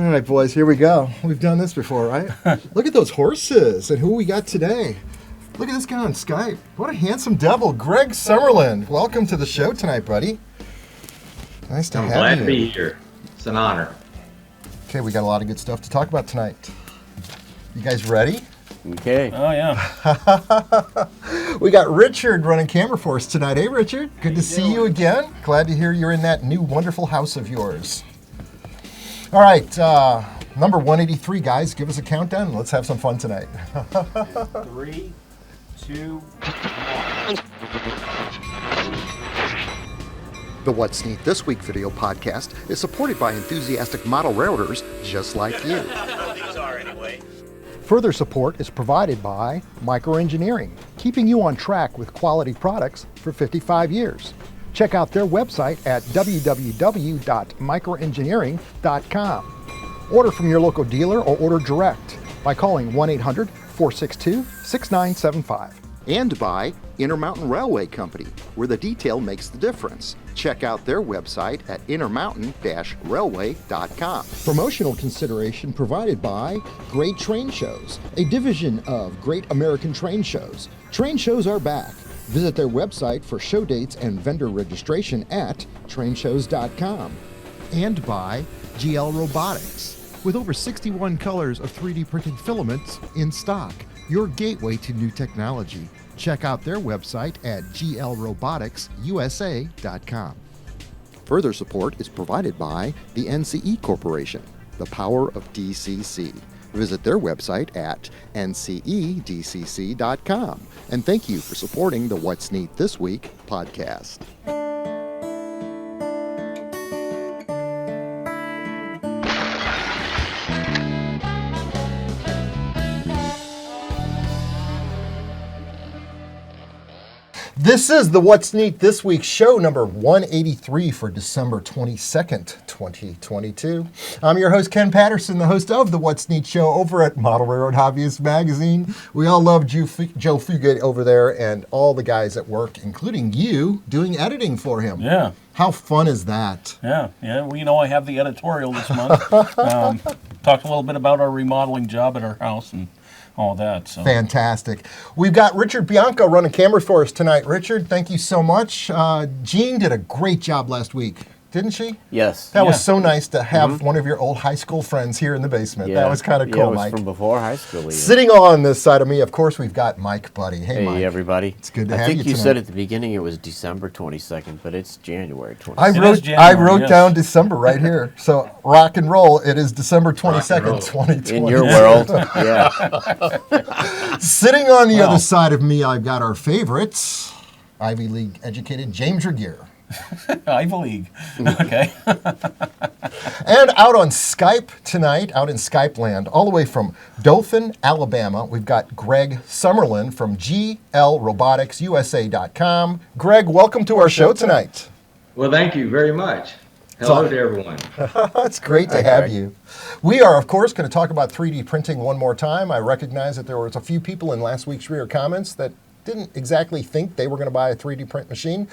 All right, boys, here we go. We've done this before, right? Look at those horses and who we got today. Look at this guy on Skype. What a handsome devil. Greg Summerlin. Welcome to the show tonight, buddy. Nice to have you. I'm glad to be here. It's an honor. Okay, we got a lot of good stuff to talk about tonight. You guys ready? Okay. Oh, yeah. We got Richard running camera for us tonight. Hey, Richard. Good to see you again. Glad to hear you're in that new wonderful house of yours. All right, number 183, guys. Give us a countdown and let's have some fun tonight. 3, 2, 1. The What's Neat This Week video podcast is supported by enthusiastic model railroaders just like you. These are anyway. Further support is provided by Microengineering, keeping you on track with quality products for 55 years. Check out their website at www.microengineering.com. Order from your local dealer or order direct by calling 1-800-462-6975. And by Intermountain Railway Company, where the detail makes the difference. Check out their website at intermountain-railway.com. Promotional consideration provided by Great Train Shows, a division of Great American Train Shows. Train shows are back. Visit their website for show dates and vendor registration at trainshows.com. And by GL Robotics, with over 61 colors of 3D printed filaments in stock, your gateway to new technology. Check out their website at glroboticsusa.com. Further support is provided by the NCE Corporation, the power of DCC. Visit their website at ncedcc.com. And thank you for supporting the What's Neat This Week podcast. This is the What's Neat This Week show number 183 for December 22nd, 2022. I'm your host, Ken Patterson, the host of the What's Neat show over at Model Railroad Hobbyist Magazine. We all love Joe Fugate over there and all the guys at work, including you, doing editing for him. Yeah. How fun is that? Yeah. Well, you know, I have the editorial this month. Talked a little bit about our remodeling job at our house and all that. So. Fantastic. We've got Richard Bianco running camera for us tonight. Richard, thank you so much. Jean did a great job last week, didn't she? Yes. That was so nice to have one of your old high school friends here in the basement. Yeah. That was kind of cool, it was Mike. From before high school. Even. Sitting on this side of me, of course, we've got Mike Buddy. Hey, Mike. Hey, everybody. It's good to have you I think you tonight. said at the beginning it was December 22nd, but it's January 22nd. I wrote down December right here. So rock and roll, it is December 22nd, 2020. In your world, yeah. Sitting on the other side of me, I've got our favorites, Ivy League educated James Regier. Ivy League. Okay. And out on Skype tonight, out in Skype land, all the way from Dothan, Alabama, we've got Greg Summerlin from glroboticsusa.com. Greg, welcome to our show tonight. Well, thank you very much. Hello to everyone. It's great to have you. We are, of course, going to talk about 3D printing one more time. I recognize that there was a few people in last week's Rear comments that didn't exactly think they were going to buy a 3D print machine,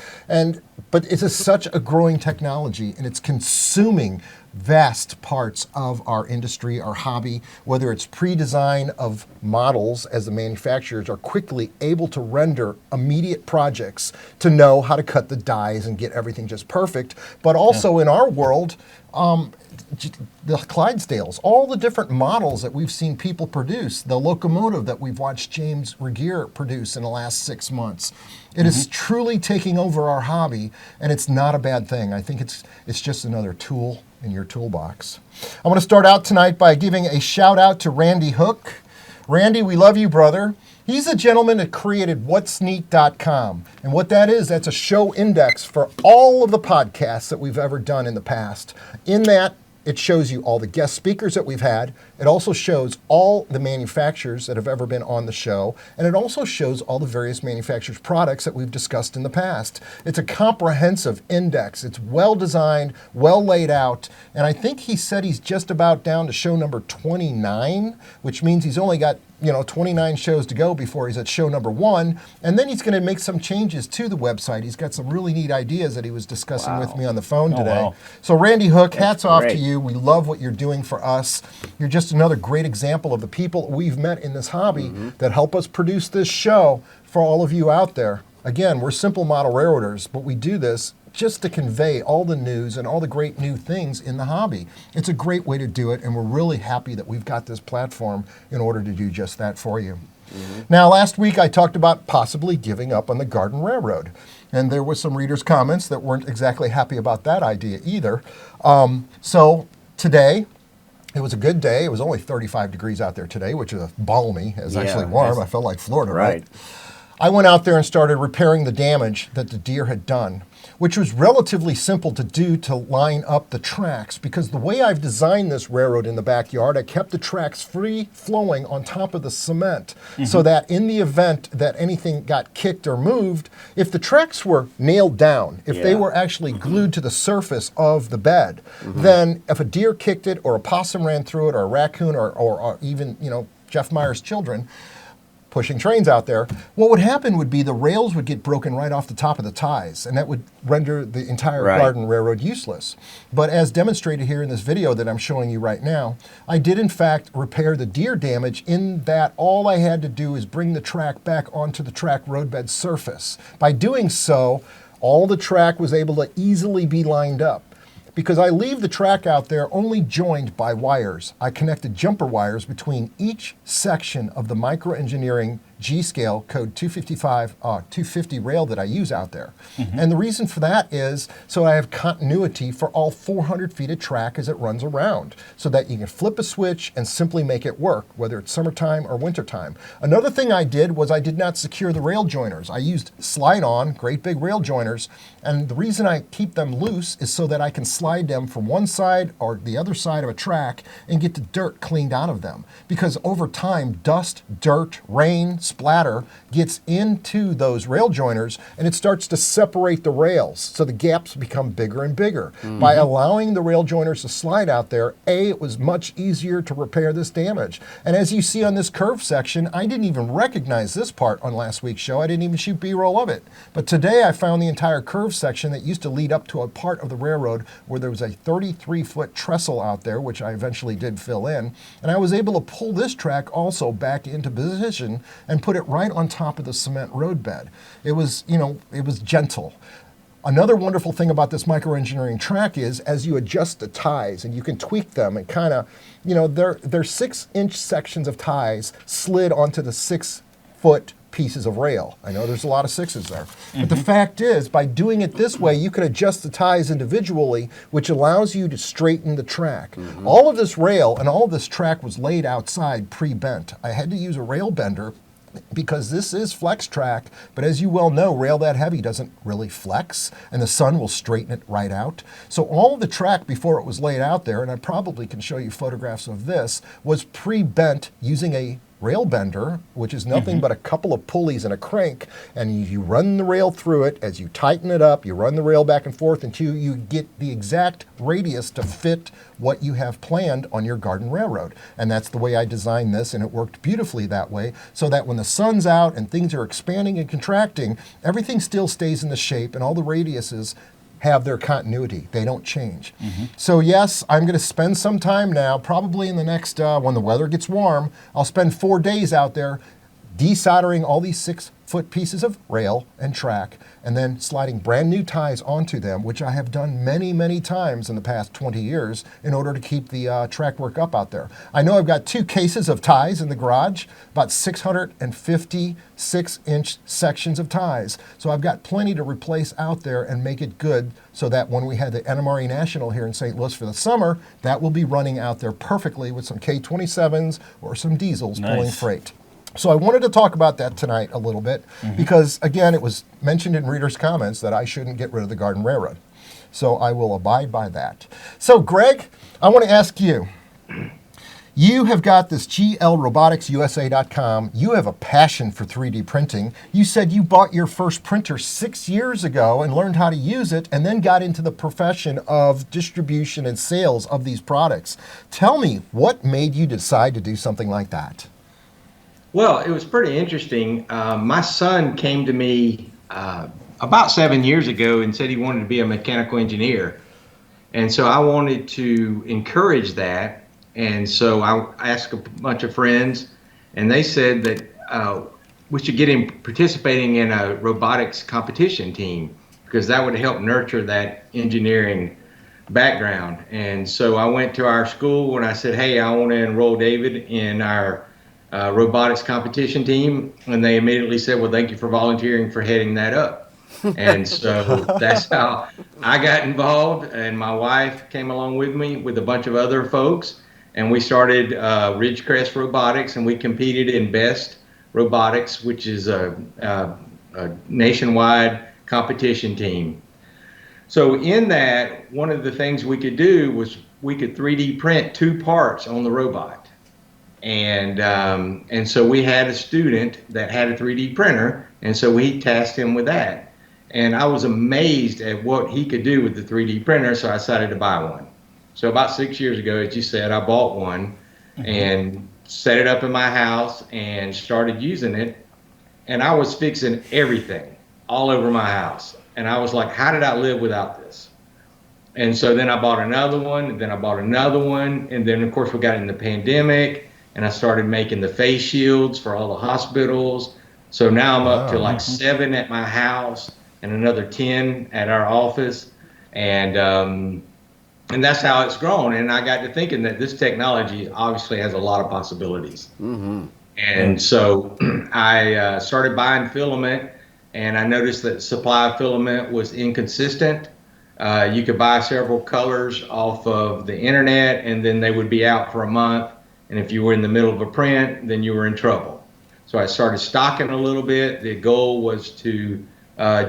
but it is such a growing technology, and it's consuming vast parts of our industry, our hobby, whether it's pre-design of models as the manufacturers are quickly able to render immediate projects to know how to cut the dies and get everything just perfect, but also in our world, the Clydesdales, all the different models that we've seen people produce, the locomotive that we've watched James Regier produce in the last 6 months. It is truly taking over our hobby, and it's not a bad thing. I think it's just another tool in your toolbox. I want to start out tonight by giving a shout out to Randy Hook. Randy, we love you, brother. He's the gentleman that created whatsneat.com. And what that is, that's a show index for all of the podcasts that we've ever done in the past. In that, it shows you all the guest speakers that we've had. It also shows all the manufacturers that have ever been on the show. And it also shows all the various manufacturers' products that we've discussed in the past. It's a comprehensive index. It's well designed, well laid out. And I think he said he's just about down to show number 29, which means he's only got 29 shows to go before he's at show number 1. And then he's going to make some changes to the website. He's got some really neat ideas that he was discussing with me on the phone today. wow. So Randy Hook, hats off to great. you. We love what you're doing for us. You're just another great example of the people we've met in this hobby that help us produce this show for all of you out there. Again, we're simple model railroaders, but we do this just to convey all the news and all the great new things in the hobby. It's a great way to do it, and we're really happy that we've got this platform in order to do just that for you. Now, last week I talked about possibly giving up on the Garden Railroad, and there was some readers' comments that weren't exactly happy about that idea either. So today, it was a good day. It was only 35 degrees out there today, which is balmy. It's Yeah, actually warm. it's- I felt like Florida, Right. I went out there and started repairing the damage that the deer had done, which was relatively simple to do to line up the tracks, because the way I've designed this railroad in the backyard, I kept the tracks free flowing on top of the cement so that in the event that anything got kicked or moved, if the tracks were nailed down, if they Yeah. were actually glued to the surface of the bed, then if a deer kicked it or a possum ran through it or a raccoon or even, Jeff Meyer's children, pushing trains out there, what would happen would be the rails would get broken right off the top of the ties, and that would render the entire Right. garden railroad useless. But as demonstrated here in this video that I'm showing you right now, I did in fact repair the deer damage in that all I had to do is bring the track back onto the track roadbed surface. By doing so, all the track was able to easily be lined up. Because I leave the track out there only joined by wires. I connected jumper wires between each section of the microengineering G-scale code 250 rail that I use out there. And the reason for that is so I have continuity for all 400 feet of track as it runs around, so that you can flip a switch and simply make it work, whether it's summertime or wintertime. Another thing I did was I did not secure the rail joiners. I used slide-on, great big rail joiners, and the reason I keep them loose is so that I can slide them from one side or the other side of a track and get the dirt cleaned out of them. Because over time, dust, dirt, rain, splatter gets into those rail joiners and it starts to separate the rails, so the gaps become bigger and bigger. By allowing the rail joiners to slide out there, it was much easier to repair this damage. And as you see on this curve section, I didn't even recognize this part on last week's show. I didn't even shoot B-roll of it. But today I found the entire curve section that used to lead up to a part of the railroad where there was a 33-foot trestle out there, which I eventually did fill in. And I was able to pull this track also back into position and put it right on top of the cement roadbed. It was, it was gentle. Another wonderful thing about this microengineering track is as you adjust the ties and you can tweak them and kind of, they're 6-inch sections of ties slid onto the 6-foot pieces of rail. I know there's a lot of sixes there. But the fact is, by doing it this way, you can adjust the ties individually, which allows you to straighten the track. All of this rail and all of this track was laid outside pre-bent. I had to use a rail bender because this is flex track, but as you well know, rail that heavy doesn't really flex, and the sun will straighten it right out. So all of the track before it was laid out there, and I probably can show you photographs of this, was pre-bent using a rail bender, which is nothing but a couple of pulleys and a crank, and you run the rail through it. As you tighten it up, you run the rail back and forth until you get the exact radius to fit what you have planned on your garden railroad. And that's the way I designed this, and it worked beautifully that way, so that when the sun's out and things are expanding and contracting, everything still stays in the shape and all the radiuses have their continuity. They don't change. So yes, I'm going to spend some time now, probably in the next, when the weather gets warm, I'll spend 4 days out there desoldering all these 6-foot pieces of rail and track, and then sliding brand new ties onto them, which I have done many, many times in the past 20 years in order to keep the track work up out there. I know I've got 2 cases of ties in the garage, about 650 6-inch sections of ties. So I've got plenty to replace out there and make it good so that when we have the NMRE National here in St. Louis for the summer, that will be running out there perfectly with some K27s or some diesels pulling freight. So I wanted to talk about that tonight a little bit because, again, it was mentioned in readers' comments that I shouldn't get rid of the Garden Railroad. So I will abide by that. So, Greg, I want to ask you, you have got this glroboticsusa.com. You have a passion for 3D printing. You said you bought your first printer 6 years ago and learned how to use it and then got into the profession of distribution and sales of these products. Tell me, what made you decide to do something like that? Well, it was pretty interesting. My son came to me about 7 years ago and said he wanted to be a mechanical engineer. And so I wanted to encourage that. And so I asked a bunch of friends, and they said that we should get him participating in a robotics competition team because that would help nurture that engineering background. And so I went to our school and I said, hey, I want to enroll David in our robotics competition team. And they immediately said, well, thank you for volunteering for heading that up. And so that's how I got involved. And my wife came along with me with a bunch of other folks. And we started Ridgecrest Robotics, and we competed in Best Robotics, which is a nationwide competition team. So in that, one of the things we could do was we could 3D print 2 parts on the robot. And so we had a student that had a 3D printer, and so we tasked him with that. And I was amazed at what he could do with the 3D printer, so I decided to buy one. So about 6 years ago, as you said, I bought one and set it up in my house and started using it. And I was fixing everything all over my house. And I was like, how did I live without this? And so then I bought another one, and then I bought another one. And then, of course, we got in the pandemic, and I started making the face shields for all the hospitals. So now I'm up to like 7 at my house and another 10 at our office. And that's how it's grown. And I got to thinking that this technology obviously has a lot of possibilities. And so I started buying filament, and I noticed that supply of filament was inconsistent. You could buy several colors off of the internet, and then they would be out for a month. And if you were in the middle of a print, then you were in trouble. So I started stocking a little bit. The goal was to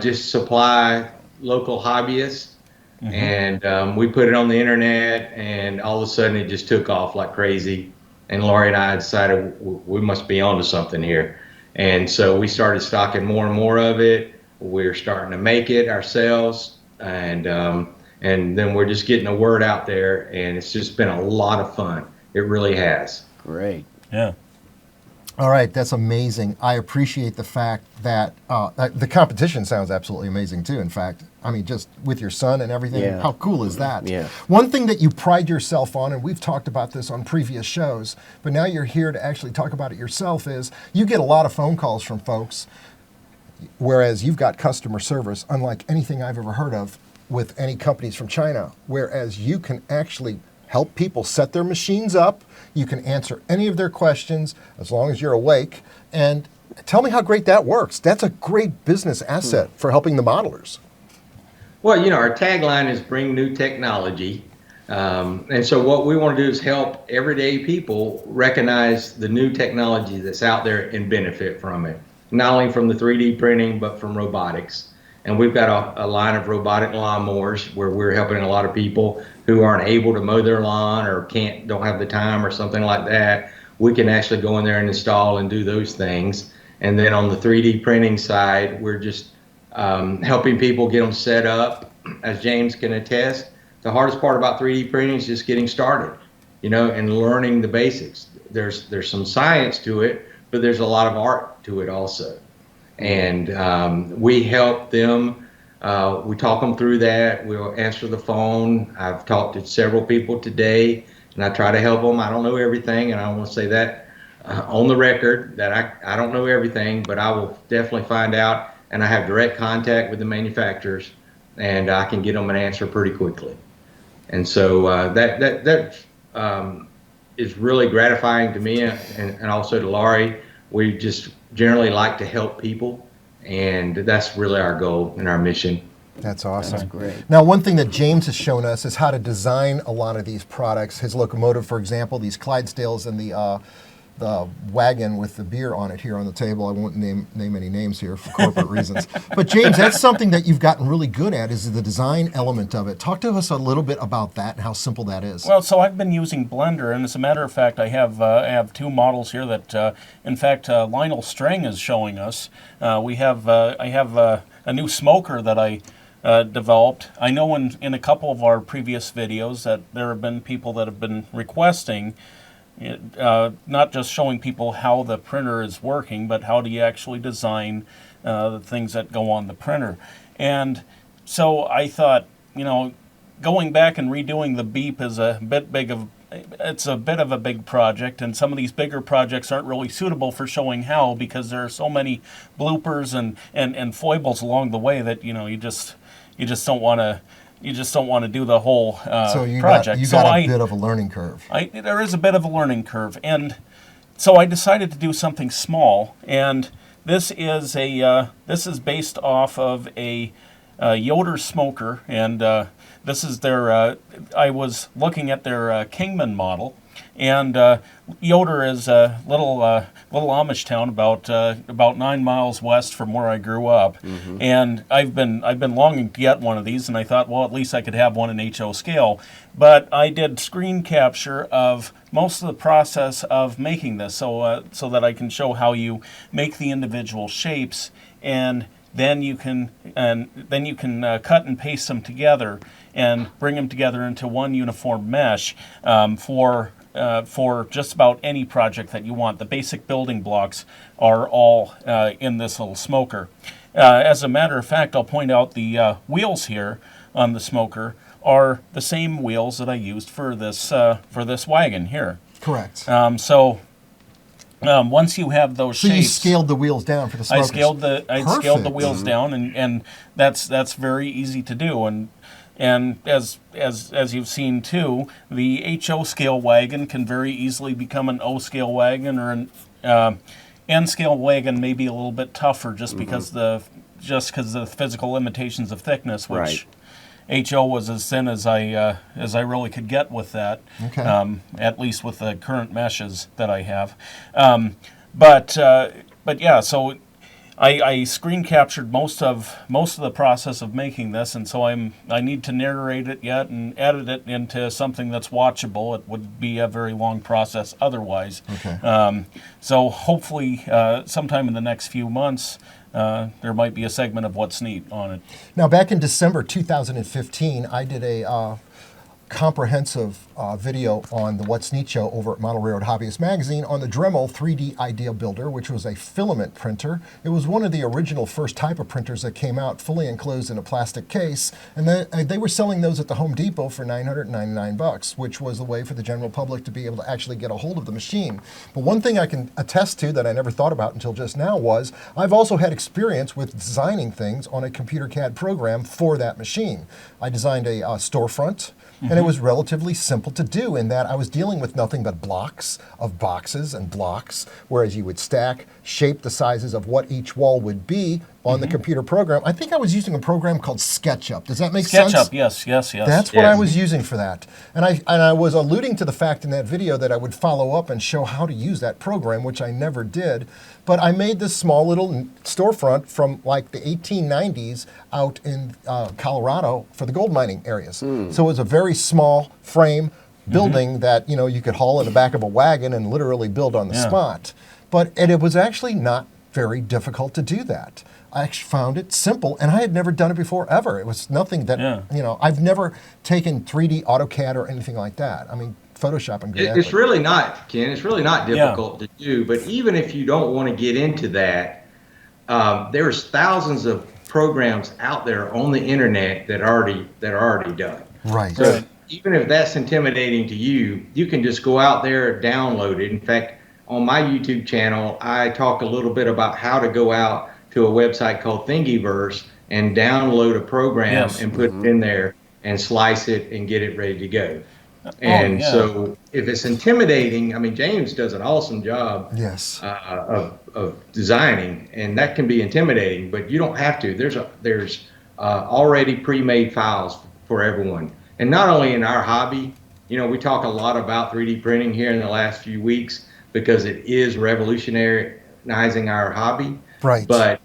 just supply local hobbyists. And we put it on the internet, and all of a sudden it just took off like crazy. And Laurie and I decided we must be onto something here. And so we started stocking more and more of it. We're starting to make it ourselves, and then we're just getting the word out there, and it's just been a lot of fun. It really has. Great. Yeah. All right, that's amazing. I appreciate the fact that the competition sounds absolutely amazing too. In fact, I mean, just with your son and everything, Yeah. how cool is that? Yeah. One thing that you pride yourself on, and we've talked about this on previous shows, but now you're here to actually talk about it yourself, is you get a lot of phone calls from folks, whereas you've got customer service unlike anything I've ever heard of with any companies from China, whereas you can actually help people set their machines up. You can answer any of their questions as long as you're awake. And tell me how great that works. That's a great business asset for helping the modelers. Well, you know, our tagline is bring new technology. And so what we want to do is help everyday people recognize the new technology that's out there and benefit from it, not only from the 3D printing, but from robotics. And we've got a line of robotic lawnmowers where we're helping a lot of people who aren't able to mow their lawn or don't have the time or something like that. We can actually go in there and install and do those things. And then on the 3D printing side, we're just helping people get them set up. As James can attest, the hardest part about 3D printing is just getting started, you know, and learning the basics. There's some science to it, but there's a lot of art to it also. And we help them. We talk them through that. We'll answer the phone. I've talked to several people today, and I try to help them. I don't know everything, and I want to say that on the record that I don't know everything, but I will definitely find out. And I have direct contact with the manufacturers, and I can get them an answer pretty quickly. And so that is really gratifying to me, and also to Laurie. We just generally like to help people, and that's really our goal and our mission. That's awesome. That's great. Now, one thing that James has shown us is how to design a lot of these products. His locomotive, for example, these Clydesdales and the wagon with the beer on it here on the table. I won't name any names here for corporate reasons. But James, that's something that you've gotten really good at, is the design element of it. Talk to us a little bit about that and how simple that is. Well, so I've been using Blender, and as a matter of fact, I have 2 models here that, in fact, Lionel Strang is showing us. I have a new smoker that I developed. I know in a couple of our previous videos that there have been people that have been requesting not just showing people how the printer is working, but how do you actually design the things that go on the printer. And so I thought, going back and redoing the beep is it's a bit of a big project, and some of these bigger projects aren't really suitable for showing how, because there are so many bloopers and foibles along the way that you just don't want to do the whole project. You got a bit of a learning curve. There is a bit of a learning curve, and so I decided to do something small, and this is based off of a Yoder smoker, and this is their. I was looking at their Kingman model, and Yoder is a little Amish town about 9 miles west from where I grew up, and I've been longing to get one of these, and I thought, well, at least I could have one in HO scale. But I did screen capture of most of the process of making this, so that I can show how you make the individual shapes, and then you can cut and paste them together and bring them together into one uniform mesh for just about any project that you want. The basic building blocks are all in this little smoker. As a matter of fact, I'll point out the wheels here on the smoker are the same wheels that I used for this wagon here. Correct. Once you have those So shapes, you scaled the wheels down for the smokers. I scaled the Perfect. wheels down, and that's very easy to do. And as you've seen too, the HO scale wagon can very easily become an O scale wagon, or an N scale wagon may be a little bit tougher just because of the physical limitations of thickness, which HO was as thin as I really could get with that, at least with the current meshes that I have. But yeah, so I screen captured most of the process of making this, and so I need to narrate it yet and edit it into something that's watchable. It would be a very long process otherwise. Okay. So hopefully, sometime in the next few months, there might be a segment of What's Neat on it. Now, back in December 2015, I did a comprehensive video on the What's Neat show over at Model Railroad Hobbyist Magazine on the Dremel 3D Idea Builder, which was a filament printer. It was one of the original first type of printers that came out fully enclosed in a plastic case, and they were selling those at the Home Depot for $999, which was the way for the general public to be able to actually get a hold of the machine. But one thing I can attest to that I never thought about until just now was I've also had experience with designing things on a computer CAD program for that machine. I designed a storefront, and it was relatively simple to do in that I was dealing with nothing but blocks of boxes and blocks, whereas you would stack, shape the sizes of what each wall would be on the computer program. I think I was using a program called SketchUp. Does that make sense? SketchUp, yes. That's what I was using for that. And I was alluding to the fact in that video that I would follow up and show how to use that program, which I never did. But I made this small little storefront from like the 1890s out in Colorado for the gold mining areas. So it was a very small frame building that you could haul in the back of a wagon and literally build on the spot. And it was actually not very difficult to do that. I actually found it simple, and I had never done it before ever. It was nothing that, I've never taken 3D AutoCAD or anything like that. I mean, Photoshop and Graphic. It's really not, Ken. It's really not difficult to do. But even if you don't want to get into that, there's thousands of programs out there on the internet that are already done. Right. So even if that's intimidating to you, you can just go out there, download it. In fact, on my YouTube channel, I talk a little bit about how to go out to a website called Thingiverse and download a program and put it in there and slice it and get it ready to go. And so if it's intimidating, I mean, James does an awesome job of designing, and that can be intimidating, but you don't have to. There's already pre-made files for everyone. And not only in our hobby, we talk a lot about 3D printing here in the last few weeks because it is revolutionizing our hobby. Right. But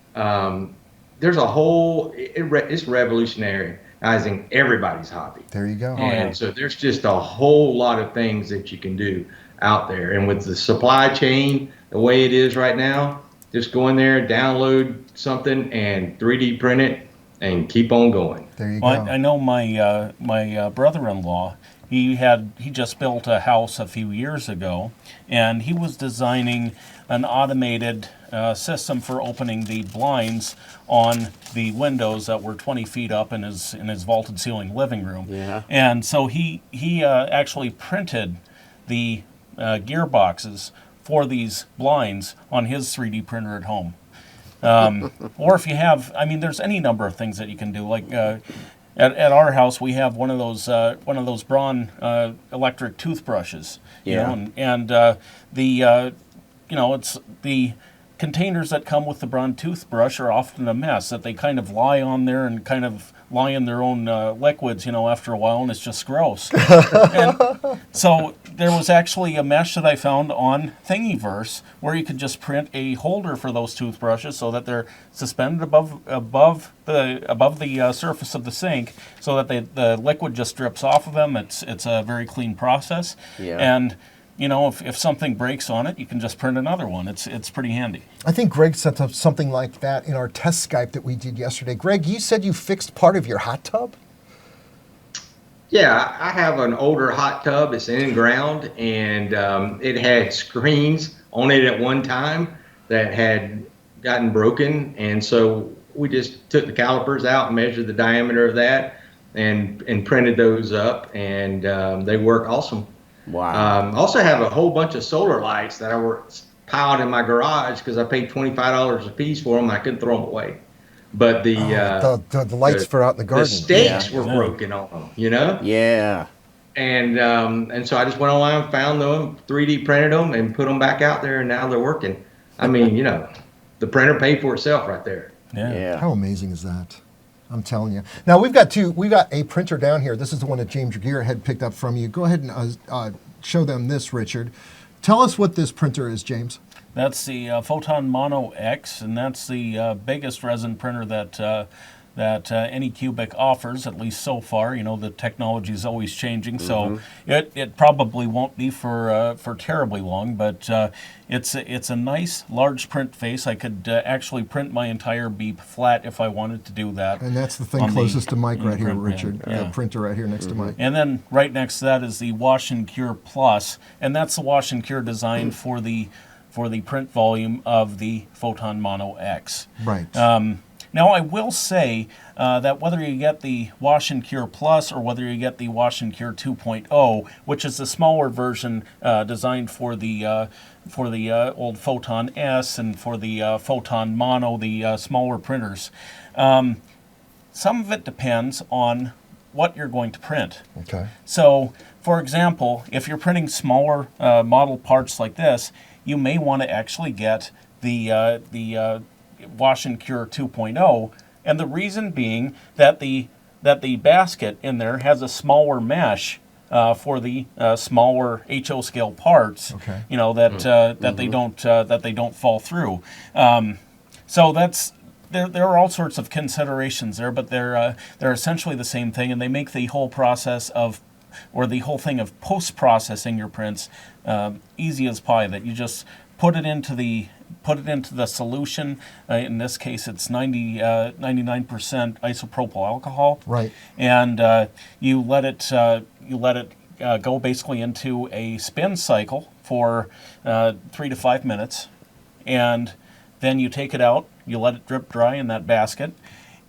there's a whole, it's revolutionizing everybody's hobby. There you go. And so there's just a whole lot of things that you can do out there. And with the supply chain, the way it is right now, just go in there, download something and 3D print it and keep on going. There you Well, go. I know my brother-in-law, he just built a house a few years ago, and he was designing an automated system for opening the blinds on the windows that were 20 feet up in his vaulted ceiling living room. Yeah. And so he actually printed the gearboxes for these blinds on his 3D printer at home. Or if you have, I mean, there's any number of things that you can do. Like at our house, we have one of those Braun electric toothbrushes. Yeah. It's the containers that come with the Braun toothbrush are often a mess. That they kind of lie on there and kind of lie in their own liquids, after a while, and it's just gross. And so there was actually a mesh that I found on Thingiverse where you could just print a holder for those toothbrushes so that they're suspended above the surface of the sink, so that the liquid just drips off of them. It's a very clean process. Yeah. And if something breaks on it, you can just print another one. It's pretty handy. I think Greg set up something like that in our test Skype that we did yesterday. Greg, you said you fixed part of your hot tub? Yeah, I have an older hot tub. It's in ground, and it had screens on it at one time that had gotten broken, and so we just took the calipers out and measured the diameter of that, and printed those up, and they work awesome. Wow. Also have a whole bunch of solar lights that I were piled in my garage because I paid $25 a piece for them. And I couldn't throw them away, but the lights for out in the garden. The stakes Yeah. were broken on them, Yeah. And so I just went online, found them, 3D printed them, and put them back out there, and now they're working. I mean, the printer paid for itself right there. Yeah. How amazing is that? I'm telling you. Now we've got a printer down here. This is the one that James Regier had picked up from you. Go ahead and show them this, Richard. Tell us what this printer is, James. That's the Photon Mono X, and that's the biggest resin printer that any Cubic offers, at least so far. The technology is always changing, so it probably won't be for terribly long. But it's a nice large print face. I could actually print my entire beep flat if I wanted to do that. And that's the thing closest to Mike right here, Richard. The printer right here next to Mike. And then right next to that is the Wash and Cure Plus, and that's the Wash and Cure designed for the print volume of the Photon Mono X. Right. Now, I will say that whether you get the Wash and Cure Plus or whether you get the Wash and Cure 2.0, which is the smaller version designed for the old Photon S and for the Photon Mono, the smaller printers, some of it depends on what you're going to print. Okay. So, for example, if you're printing smaller model parts like this, you may want to actually get the Wash and Cure 2.0, and the reason being that the basket in there has a smaller mesh for the smaller HO scale parts. Okay. That they don't fall through. So that's there are all sorts of considerations there, but they're essentially the same thing, and they make the whole process the whole thing of post-processing your prints easy as pie. That you just put it into the solution. In this case, it's 99% isopropyl alcohol. Right. And you let it go basically into a spin cycle for 3 to 5 minutes, and then you take it out. You let it drip dry in that basket,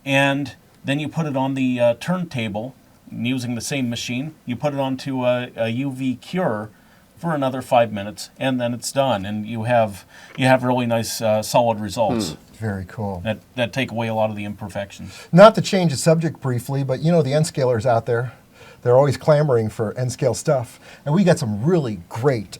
and then you put it on the turntable using the same machine. You put it onto a UV cure for another 5 minutes, and then it's done, and you have really nice solid results. Very cool. That take away a lot of the imperfections. Not to change the subject briefly, but the N-scalers out there, they're always clamoring for N-scale stuff, and we got some really great,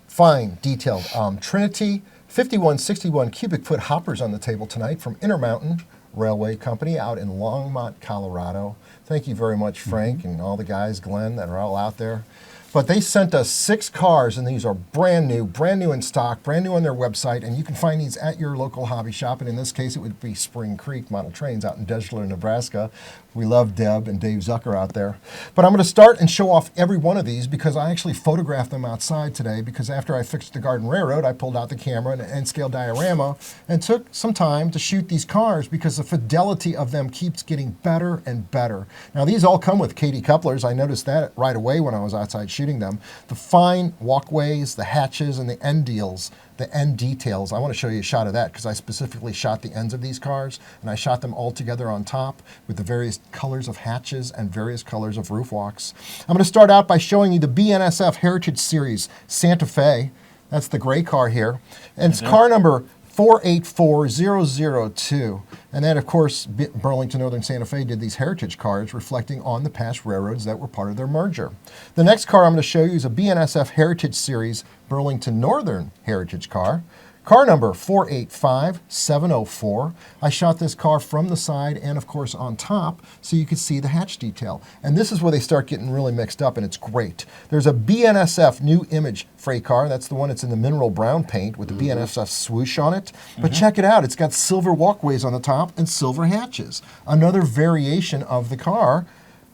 fine, detailed Trinity 5161 cubic foot hoppers on the table tonight from Intermountain Railway Company out in Longmont, Colorado. Thank you very much, Frank, and all the guys, Glenn, that are all out there. But they sent us 6 cars, and these are brand new in stock, brand new on their website, and you can find these at your local hobby shop. And in this case, it would be Spring Creek Model Trains out in Deshler, Nebraska. We love Deb and Dave Zucker out there. But I'm going to start and show off every one of these because I actually photographed them outside today, because after I fixed the Garden Railroad, I pulled out the camera and an N-scale diorama and took some time to shoot these cars because the fidelity of them keeps getting better and better. Now, these all come with Katie couplers. I noticed that right away when I was outside shooting them. The fine walkways, the hatches, and the end details. I want to show you a shot of that because I specifically shot the ends of these cars, and I shot them all together on top with the various colors of hatches and various colors of roof walks. I'm going to start out by showing you the BNSF Heritage Series Santa Fe. That's the gray car here. And it's car number 484002. And then, of course, Burlington Northern Santa Fe did these heritage cars reflecting on the past railroads that were part of their merger. The next car I'm going to show you is a BNSF Heritage Series Burlington Northern heritage car. Car number 485704. I shot this car from the side and, of course, on top so you could see the hatch detail. And this is where they start getting really mixed up, and it's great. There's a BNSF New Image freight car. That's the one that's in the mineral brown paint with the BNSF swoosh on it. But check it out. It's got silver walkways on the top and silver hatches. Another variation of the car.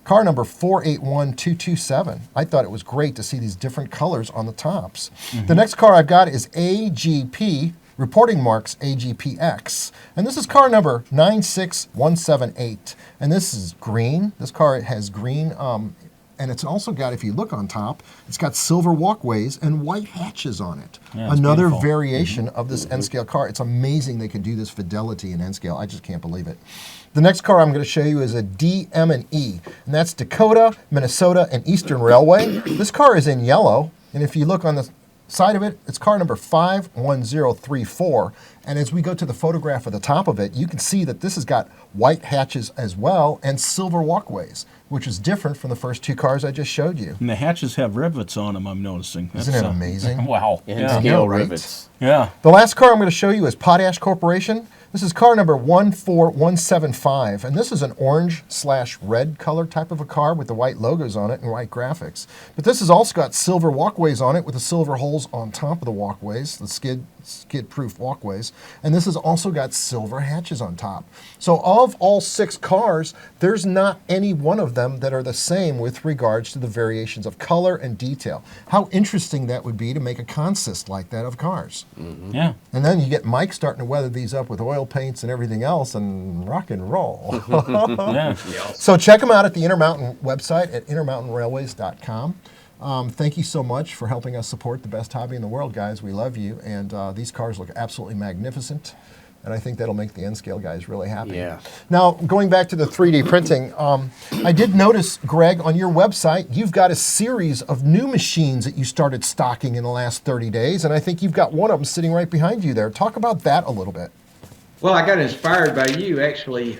Car number 481227. I thought it was great to see these different colors on the tops. The next car I've got is AGP, reporting marks AGPX. And this is car number 96178. And this is green. This car has green, and it's also got, if you look on top, it's got silver walkways and white hatches on it. Yeah, it's Another beautiful. variation of this N-scale car. It's amazing they could do this fidelity in N-scale. I just can't believe it. The next car I'm going to show you is a DM&E, and that's Dakota, Minnesota, and Eastern Railway. This car is in yellow, and if you look on the side of it, it's car number 51034. And as we go to the photograph at the top of it, you can see that this has got white hatches as well and silver walkways, which is different from the first two cars I just showed you. And the hatches have rivets on them, I'm noticing. Isn't it amazing? Wow. And Yeah. scale right? rivets. Yeah. The last car I'm going to show you is Potash Corporation. This is car number 14175, and this is an orange/red color type of a car with the white logos on it and white graphics. But this has also got silver walkways on it with the silver holes on top of the walkways, the skid-proof walkways, and this has also got silver hatches on top. So of all 6 cars, there's not any one of them that are the same with regards to the variations of color and detail. How interesting that would be to make a consist like that of cars. Yeah. And then you get Mike starting to weather these up with oil paints and everything else and rock and roll. Yeah. So check them out at the Intermountain website at intermountainrailways.com. Thank you so much for helping us support the best hobby in the world, guys. We love you. And these cars look absolutely magnificent. And I think that'll make the N-scale guys really happy. Yeah. Now, going back to the 3D printing, I did notice, Greg, on your website, you've got a series of new machines that you started stocking in the last 30 days. And I think you've got one of them sitting right behind you there. Talk about that a little bit. Well, I got inspired by you, actually.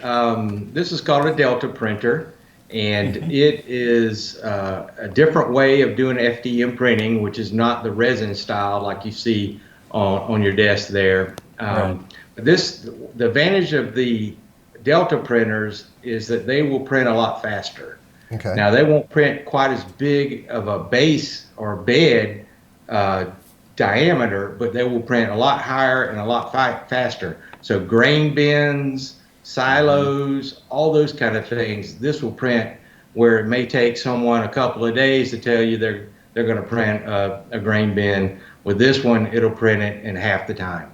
This is called a Delta printer, and it is a different way of doing FDM printing, which is not the resin style like you see on your desk there. Right. The advantage of the Delta printers is that they will print a lot faster. Okay. Now, they won't print quite as big of a base or bed diameter, but they will print a lot higher and a lot faster. So grain bins, silos, all those kind of things, this will print where it may take someone a couple of days to tell you they're going to print a grain bin. With this one, it'll print it in half the time.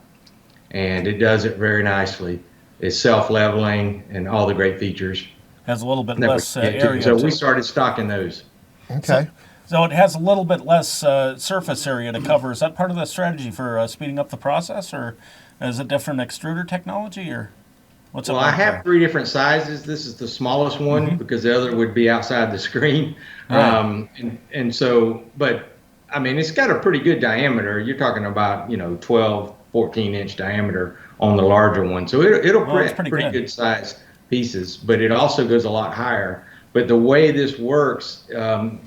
And it does it very nicely. It's self-leveling and all the great features. Has a little bit that we less get to. area. So to we it. started stocking those. Okay. So it has a little bit less surface area to cover. Is that part of the strategy for speeding up the process, or is it different extruder technology, or what's Well, it I like have there? 3 different sizes. This is the smallest one because the other would be outside the screen. Right. And so, but I mean, it's got a pretty good diameter. You're talking about, 12, 14-inch diameter on the larger one. So it'll Well, that's print pretty good. good size pieces, but it also goes a lot higher. But the way this works,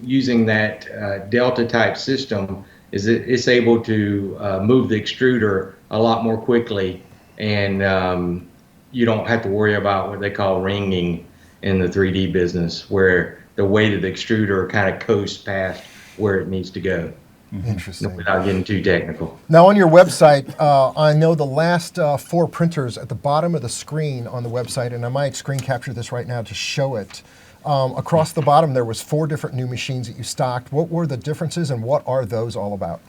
using that Delta type system, is that it's able to move the extruder a lot more quickly, and you don't have to worry about what they call ringing in the 3D business, where the weight of the extruder kind of coasts past where it needs to go. Interesting. without getting too technical. Now, on your website, I know the last 4 printers at the bottom of the screen on the website, and I might screen capture this right now to show it. Across the bottom, there was 4 different new machines that you stocked. What were the differences, and what are those all about?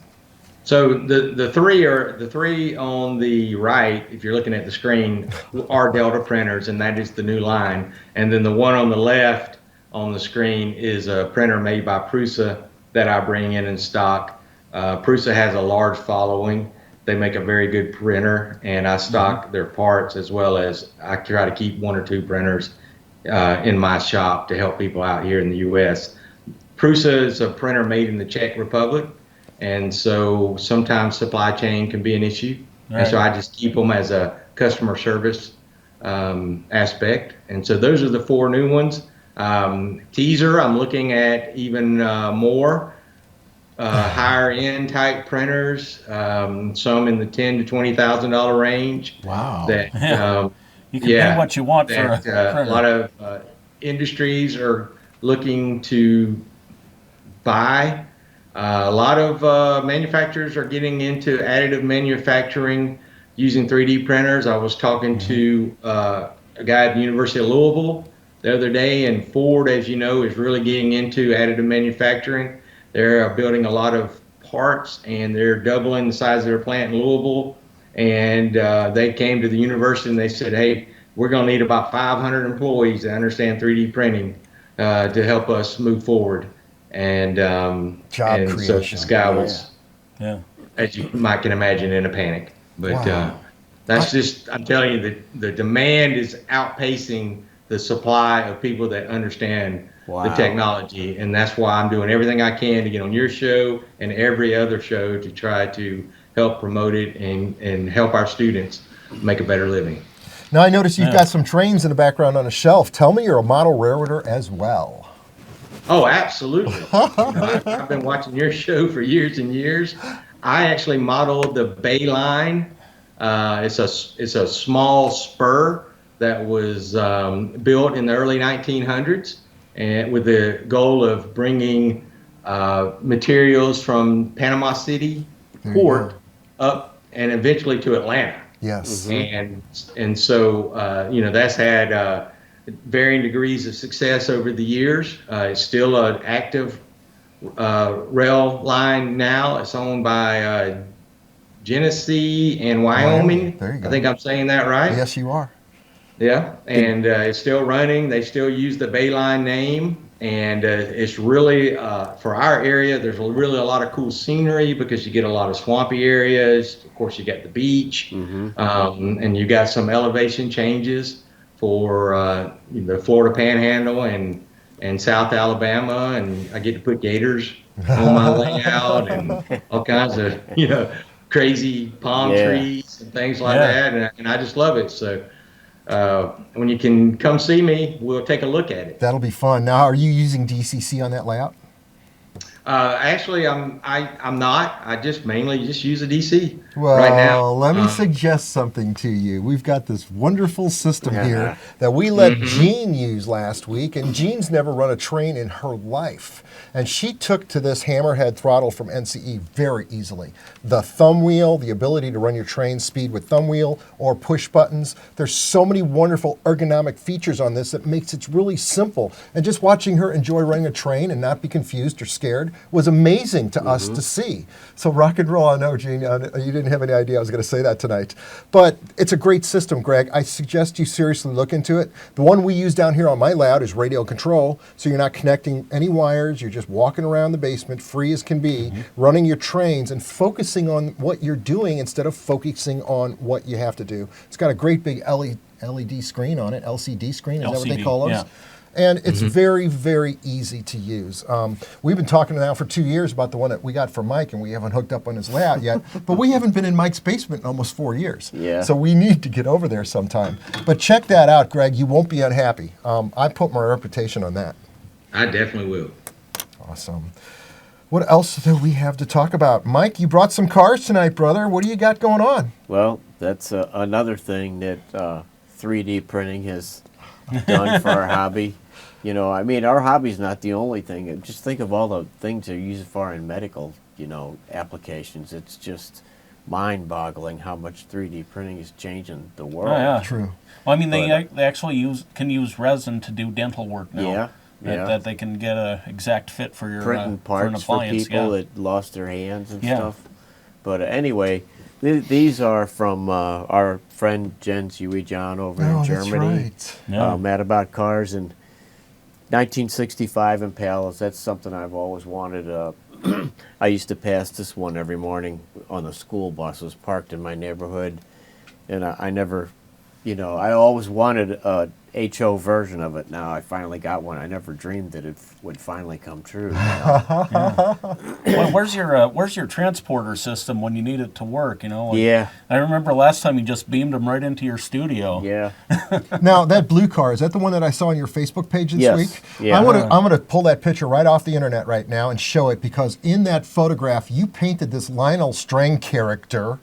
So the three on the right, if you're looking at the screen, are Delta printers, and that is the new line. And then the one on the left on the screen is a printer made by Prusa that I bring in stock. Prusa has a large following. They make a very good printer, and I stock their parts, as well as I try to keep 1 or 2 printers in my shop to help people out here in the U.S. Prusa is a printer made in the Czech Republic. And so sometimes supply chain can be an issue. Right. And so I just keep them as a customer service aspect. And so those are the 4 new ones. Teaser, I'm looking at even more higher end type printers, some in the $10,000 to $20,000 range. Wow. That, you can pay what you want that, for a printer. A lot of industries are looking to buy. A lot of manufacturers are getting into additive manufacturing using 3D printers. I was talking to a guy at the University of Louisville the other day, and Ford, as you know, is really getting into additive manufacturing. They're building a lot of parts, and they're doubling the size of their plant in Louisville. And they came to the university and they said, hey, we're going to need about 500 employees that understand 3D printing to help us move forward. And job and creation. So this guy was, Yeah. as you might can imagine, in a panic. But Wow. that's just, I'm telling you, the demand is outpacing the supply of people that understand the technology. And that's why I'm doing everything I can to get on your show and every other show to try to help promote it and help our students make a better living. Now, I notice you've got some trains in the background on a shelf. Tell me you're a model railroader as well. Oh, absolutely. I've been watching your show for years and years. I actually modeled the Bay Line. It's a small spur that was built in the early 1900s, and with the goal of bringing materials from Panama City port up and eventually to Atlanta. Yes. And so that's had varying degrees of success over the years. It's still an active rail line now. It's owned by Genesee and Wyoming. There you go. I think I'm saying that right. Yes, you are. Yeah, and it's still running. They still use the Bay Line name, and it's really for our area. There's really a lot of cool scenery because you get a lot of swampy areas. Of course, you got the beach, and you got some elevation changes for the Florida Panhandle and South Alabama, and I get to put gators on my layout and all kinds of crazy palm trees and things like that, and I just love it. So when you can come see me, we'll take a look at it. That'll be fun. Now, are you using DCC on that layout? Actually, I'm not. I just mainly use a DC Well, right now. let me suggest something to you. We've got this wonderful system here that we let Jean use last week, and Jean's never run a train in her life. And she took to this hammerhead throttle from NCE very easily. The thumb wheel, the ability to run your train speed with thumb wheel or push buttons. There's so many wonderful ergonomic features on this that makes it really simple. And just watching her enjoy running a train and not be confused or scared was amazing to us to see. So rock and roll. I know, Jean, you didn't have any idea I was going to say that tonight. But it's a great system, Greg. I suggest you seriously look into it. The one we use down here on my layout is radio control, so you're not connecting any wires. You're just walking around the basement, free as can be, running your trains and focusing on what you're doing instead of focusing on what you have to do. It's got a great big LED screen on it, LCD screen, is that what they call those? Yeah. And it's very, very easy to use. We've been talking now for 2 years about the one that we got from Mike, and we haven't hooked up on his layout yet. But we haven't been in Mike's basement in almost 4 years. Yeah. So we need to get over there sometime. But check that out, Greg. You won't be unhappy. I put my reputation on that. I definitely will. Awesome. What else do we have to talk about? Mike, you brought some cars tonight, brother. What do you got going on? Well, that's another thing that 3D printing has done for our hobby. You know, I mean, our hobby's not the only thing. Just think of all the things they use it for in medical. applications. It's just mind-boggling how much 3D printing is changing the world. Oh, yeah. True. Well, I mean, they actually can use resin to do dental work now. Yeah. That they can get a exact fit for your Printing for an parts for appliance. people yeah. that lost their hands and Yeah. stuff. But anyway, these are from our friend Jens Huey John over in Germany. That's right. Yeah. Mad About Cars in 1965 Impalas. That's something I've always wanted. I used to pass this one every morning on the school bus. It was parked in my neighborhood, and I never, I always wanted a HO version of it. Now I finally got one. I never dreamed that it would finally come true. Well, where's your transporter system when you need it to work? Yeah. I remember last time you just beamed them right into your studio. Yeah. Now that blue car, is that the one that I saw on your Facebook page this Yes. week? Yeah. I'm gonna pull that picture right off the internet right now and show it, because in that photograph you painted this Lionel Strang character.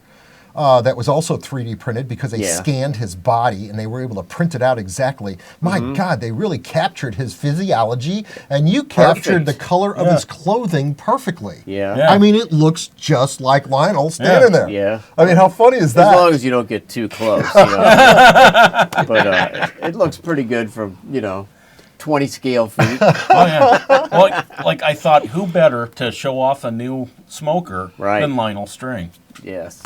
That was also 3D printed because they scanned his body and they were able to print it out exactly. My God, they really captured his physiology, and you captured the color of his clothing perfectly. Yeah. I mean, it looks just like Lionel standing there. Yeah. I mean, how funny is that? As long as you don't get too close. But it looks pretty good from 20 scale feet. Oh yeah. Well, like I thought, who better to show off a new smoker than Lionel Strang? Yes.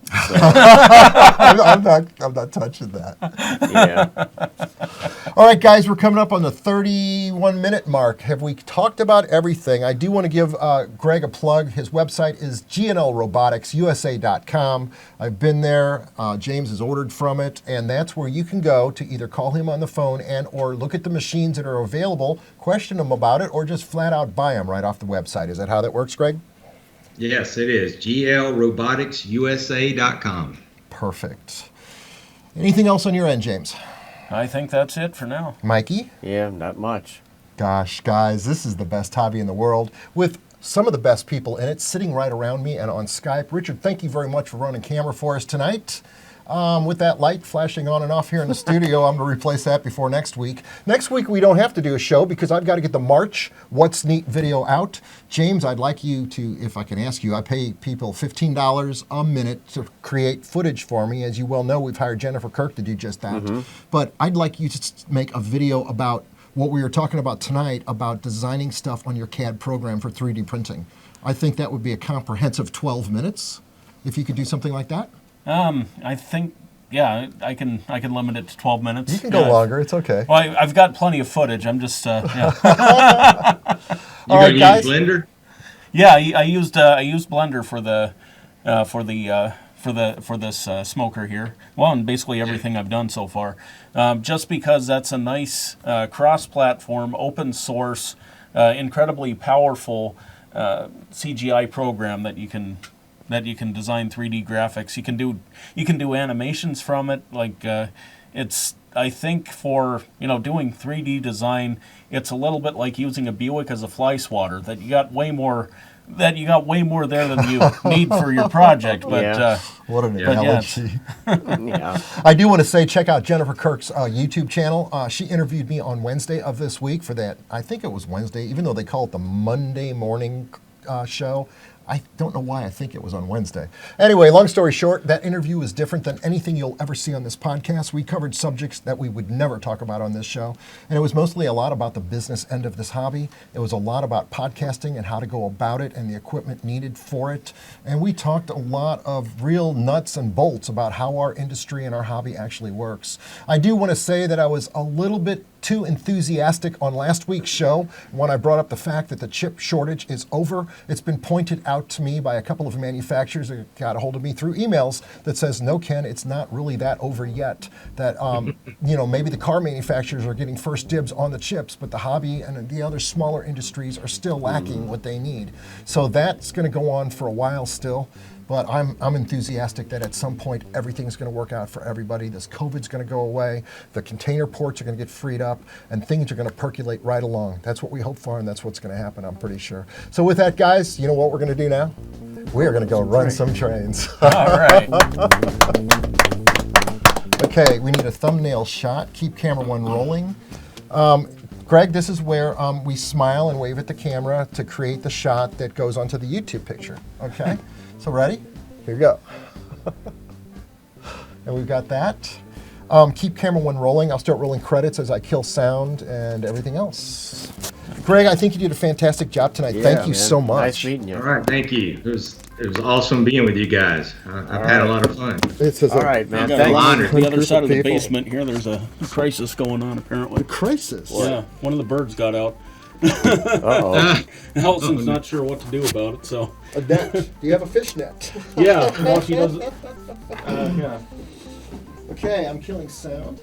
I'm not touching that. Yeah. All right, guys, we're coming up on the 31-minute mark. Have we talked about everything? I do want to give Greg a plug. His website is gnlroboticsusa.com. I've been there. James has ordered from it, and that's where you can go to either call him on the phone and or look at the machines that are available, question him about it, or just flat out buy them right off the website. Is that how that works, Greg? Yes, it is. glroboticsusa.com. Perfect. Anything else on your end, James? I think that's it for now. Mikey? Yeah, not much. Gosh, guys, this is the best hobby in the world with some of the best people in it sitting right around me and on Skype. Richard, thank you very much for running camera for us tonight. With that light flashing on and off here in the studio, I'm going to replace that before next week. Next week, we don't have to do a show because I've got to get the March What's Neat video out. James, I'd like you to, if I can ask you, I pay people $15 a minute to create footage for me. As you well know, we've hired Jennifer Kirk to do just that. But I'd like you to make a video about what we were talking about tonight, about designing stuff on your CAD program for 3D printing. I think that would be a comprehensive 12 minutes, if you could do something like that. I think, I can limit it to 12 minutes. You can go longer. It's okay. Well, I've got plenty of footage. I'm just, You All gonna right, guys. use Blender? Yeah, I used Blender for this smoker here. Well, and basically everything I've done so far, just because that's a nice cross-platform, open source, incredibly powerful CGI program that you can design 3D graphics. You can do animations from it. Like it's, I think, for doing 3D design, it's a little bit like using a Buick as a fly swatter. That you got way more there than you need for your project. But What an analogy. Yeah. I do want to say, check out Jennifer Kirk's YouTube channel. She interviewed me on Wednesday of this week for that. I think it was Wednesday, even though they call it the Monday morning show. I don't know why I think it was on Wednesday. Anyway, long story short, that interview is different than anything you'll ever see on this podcast. We covered subjects that we would never talk about on this show. And it was mostly a lot about the business end of this hobby. It was a lot about podcasting and how to go about it and the equipment needed for it. And we talked a lot of real nuts and bolts about how our industry and our hobby actually works. I do want to say that I was a little bit too enthusiastic on last week's show when I brought up the fact that the chip shortage is over. It's been pointed out to me by a couple of manufacturers that got a hold of me through emails that says, no, Ken, it's not really that over yet. That, maybe the car manufacturers are getting first dibs on the chips, but the hobby and the other smaller industries are still lacking what they need. So that's going to go on for a while still. But I'm enthusiastic that at some point everything's going to work out for everybody. This COVID's going to go away. The container ports are going to get freed up, and things are going to percolate right along. That's what we hope for, and that's what's going to happen, I'm pretty sure. So with that, guys, you know what we're going to do now? We are going to go run some trains. all right. Okay, we need a thumbnail shot. Keep camera one rolling. Greg, this is where we smile and wave at the camera to create the shot that goes onto the YouTube picture. Okay? So ready? Here you go. And we've got that. Keep camera one rolling. I'll start rolling credits as I kill sound and everything else. Greg, I think you did a fantastic job tonight. Thank you man. so much. Nice meeting you. All right, thank you. It was awesome being with you guys. I've had a lot of fun. It says All right, man. I got Thanks. honored. the other side of the People. basement here. There's a crisis going on apparently. Crisis. Yeah, one of the birds got out. Uh-oh. Allison's not sure what to do about it. So A net. Do you have a fish net? yeah, well she doesn't. Yeah. Okay, I'm killing sound.